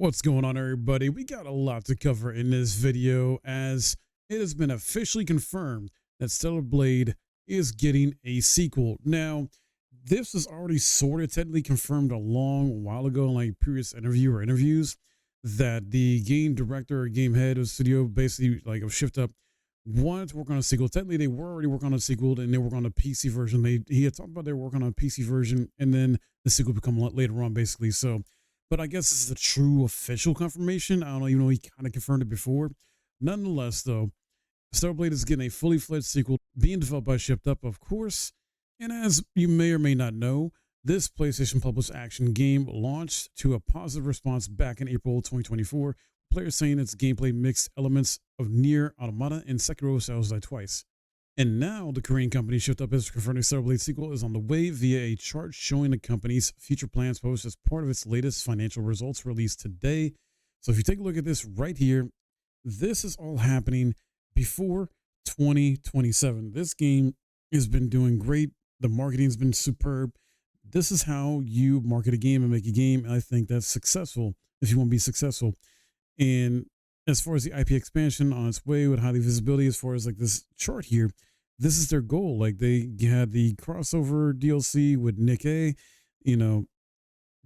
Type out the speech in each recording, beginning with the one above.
What's going on, everybody? We got a lot to cover in this video, as it has been officially confirmed that Stellar Blade is getting a sequel. Now, this was already sort of technically confirmed a long while ago in like previous interviews, that the game director or game head of the studio, basically like of Shift Up, wanted to work on a sequel. Technically, they were already working on a sequel, and they were on a PC version. He had talked about they were working on a PC version, and then the sequel would come later on, basically. So, but I guess this is a true official confirmation. I don't know, even though he kind of confirmed it before. Nonetheless, though, Stellar Blade is getting a fully fledged sequel being developed by Shipped Up, of course. And as you may or may not know, this PlayStation published action game launched to a positive response back in April 2024. Players saying its gameplay mixed elements of Nier Automata and Sekiro Shadows Die Twice. And now the Korean company Shift Up is confirming Stellar Blade sequel is on the way via a chart showing the company's future plans posted as part of its latest financial results released today. So if you take a look at this right here, this is all happening before 2027. This game has been doing great. The marketing's been superb. This is how you market a game and make a game. I think that's successful if you want to be successful. And as far as the IP expansion on its way with high visibility, as far as like this chart here, this is their goal. Like they had the crossover DLC with Nick A, pretty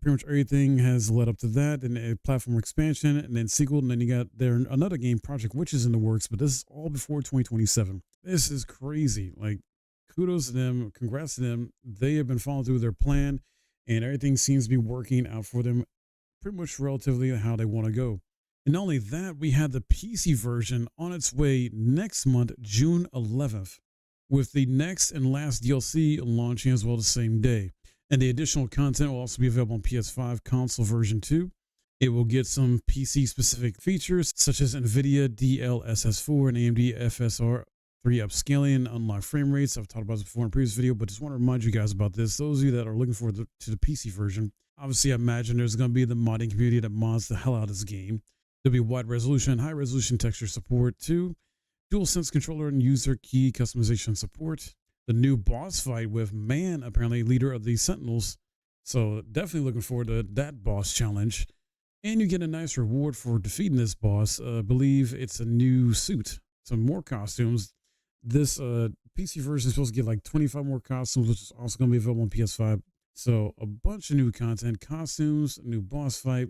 much everything has led up to that, and a platform expansion, and then sequel, and then you got there another game, Project Witches, in the works, but this is all before 2027. This is crazy. Like, kudos to them, congrats to them. They have been following through with their plan, and everything seems to be working out for them pretty much relatively how they want to go. And not only that, we had the PC version on its way next month, June 11th, with the next and last DLC launching as well the same day. And the additional content will also be available on PS5 console version 2. It will get some PC-specific features such as NVIDIA DLSS4 and AMD FSR 3 upscaling, unlock frame rates. I've talked about this before in a previous video, but just want to remind you guys about this. Those of you that are looking forward to the PC version, obviously I imagine there's going to be the modding community that mods the hell out of this game. There'll be wide resolution and high resolution texture support too, DualSense controller and user key customization support, the new boss fight with Man, apparently leader of the Sentinels. So definitely looking forward to that boss challenge. And you get a nice reward for defeating this boss. I believe it's a new suit, some more costumes. This PC version is supposed to get like 25 more costumes, which is also going to be available on PS5. So a bunch of new content, costumes, new boss fight,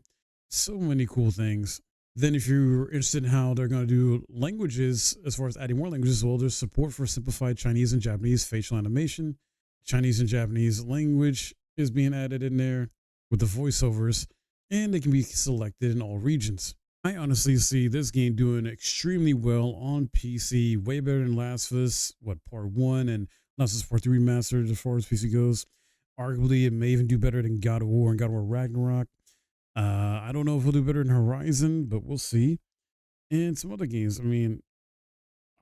so many cool things. Then if you're interested in how they're going to do languages, as far as adding more languages, well, there's support for simplified Chinese and Japanese facial animation. Chinese and Japanese language is being added in there with the voiceovers, and they can be selected in all regions. I honestly see this game doing extremely well on PC, way better than Last of Us, Part 1 and Last of Us Part 3 Remastered as far as PC goes. Arguably, it may even do better than God of War and God of War Ragnarok. I don't know if it'll do better than Horizon, but we'll see. And some other games. I mean,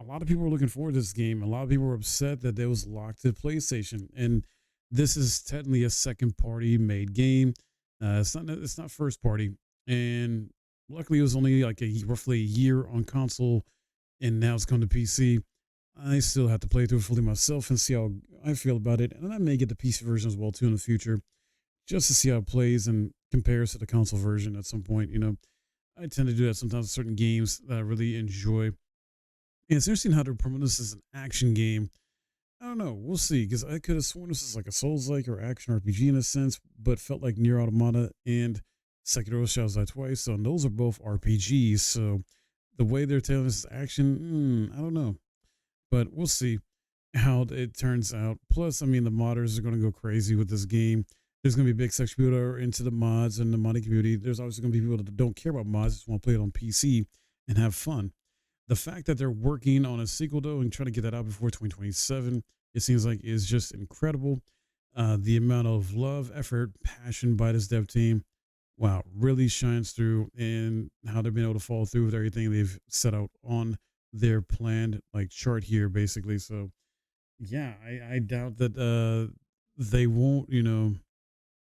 a lot of people are looking forward to this game. A lot of people were upset that it was locked to PlayStation. And this is technically a second party made game. It's not first party. And luckily it was only like roughly a year on console, and now it's come to PC. I still have to play through it fully myself and see how I feel about it. And I may get the PC version as well too in the future, just to see how it plays and compares to the console version at some point. I tend to do that sometimes with certain games that I really enjoy. And it's interesting how they're promoting this as an action game. I don't know. We'll see, because I could have sworn this is like a Souls-like or action RPG in a sense, but felt like Nier Automata and Sekiro Shadows Die Twice. So those are both RPGs. So the way they're telling this is action, I don't know. But we'll see how it turns out. Plus, I mean, the modders are going to go crazy with this game. There's going to be a big section of people that are into the mods and the modding community. There's obviously going to be people that don't care about mods, just want to play it on PC and have fun. The fact that they're working on a sequel, though, and trying to get that out before 2027, it seems like is just incredible. The amount of love, effort, passion by this dev team, wow, really shines through, and how they've been able to follow through with everything they've set out on their planned like chart here, basically. So, yeah, I doubt that they won't,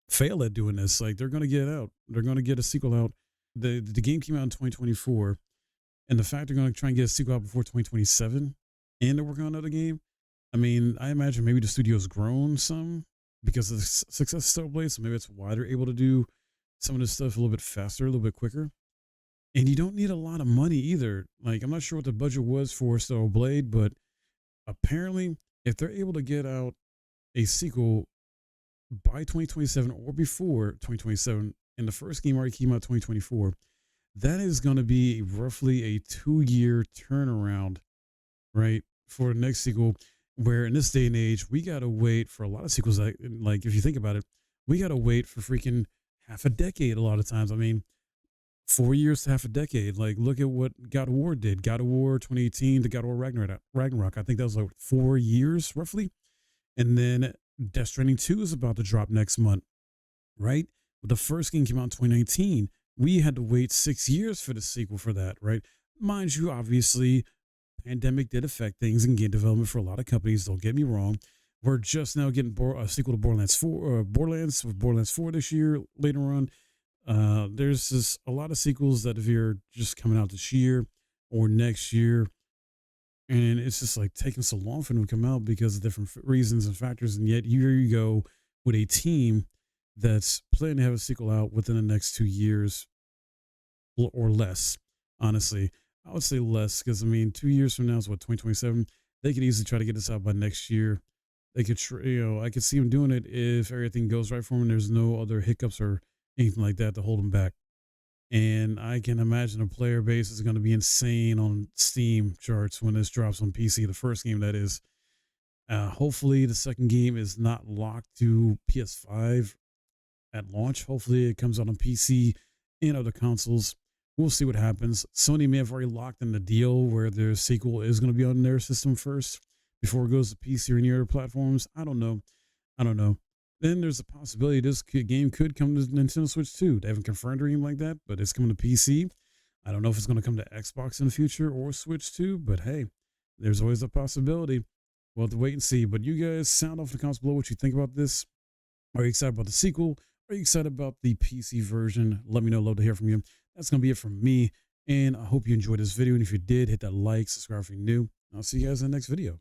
fail at doing this. Like, they're going to get it out. They're going to get a sequel out. The game came out in 2024, and the fact they're going to try and get a sequel out before 2027, and they're working on another game. I mean, I imagine maybe the studio's grown some because of the success of Stellar Blade, so maybe that's why they're able to do some of this stuff a little bit faster, a little bit quicker. And you don't need a lot of money either. Like, I'm not sure what the budget was for Stellar Blade, but apparently, if they're able to get out a sequel by 2027 or before 2027, and the first game already came out 2024, that is going to be roughly a 2-year turnaround, right, for the next sequel. Where in this day and age, we got to wait for a lot of sequels. Like, if you think about it, we got to wait for freaking half a decade a lot of times. I mean, 4 years to half a decade. Like, look at what God of War did. God of War 2018 to God of War Ragnarok. I think that was like 4 years roughly. And then Death Stranding 2 is about to drop next month, right? But the first game came out in 2019. We had to wait 6 years for the sequel for that, right? Mind you, obviously, pandemic did affect things in game development for a lot of companies. Don't get me wrong. We're just now getting a sequel to Borderlands 4, Borderlands 4 this year. Later on, there's just a lot of sequels that are just coming out this year or next year, and it's just like taking so long for them to come out because of different reasons and factors. And yet here you go with a team that's planning to have a sequel out within the next 2 years or less. Honestly, I would say less, because I mean, 2 years from now is what, 2027. They could easily try to get this out by next year. They could, I could see them doing it if everything goes right for them and there's no other hiccups or anything like that to hold them back. And I can imagine the player base is going to be insane on Steam charts when this drops on PC. The first game, that is. Hopefully, the second game is not locked to PS5 at launch. Hopefully, it comes out on PC and other consoles. We'll see what happens. Sony may have already locked in the deal where their sequel is going to be on their system first before it goes to PC or any other platforms. I don't know. Then there's a possibility this game could come to Nintendo Switch too. They haven't confirmed or anything like that, but it's coming to PC. I don't know if it's going to come to Xbox in the future or Switch too, but hey, there's always a possibility. We'll have to wait and see. But you guys, sound off in the comments below what you think about this. Are you excited about the sequel? Are you excited about the PC version? Let me know. Love to hear from you. That's going to be it from me. And I hope you enjoyed this video. And if you did, hit that like, subscribe if you're new. I'll see you guys in the next video.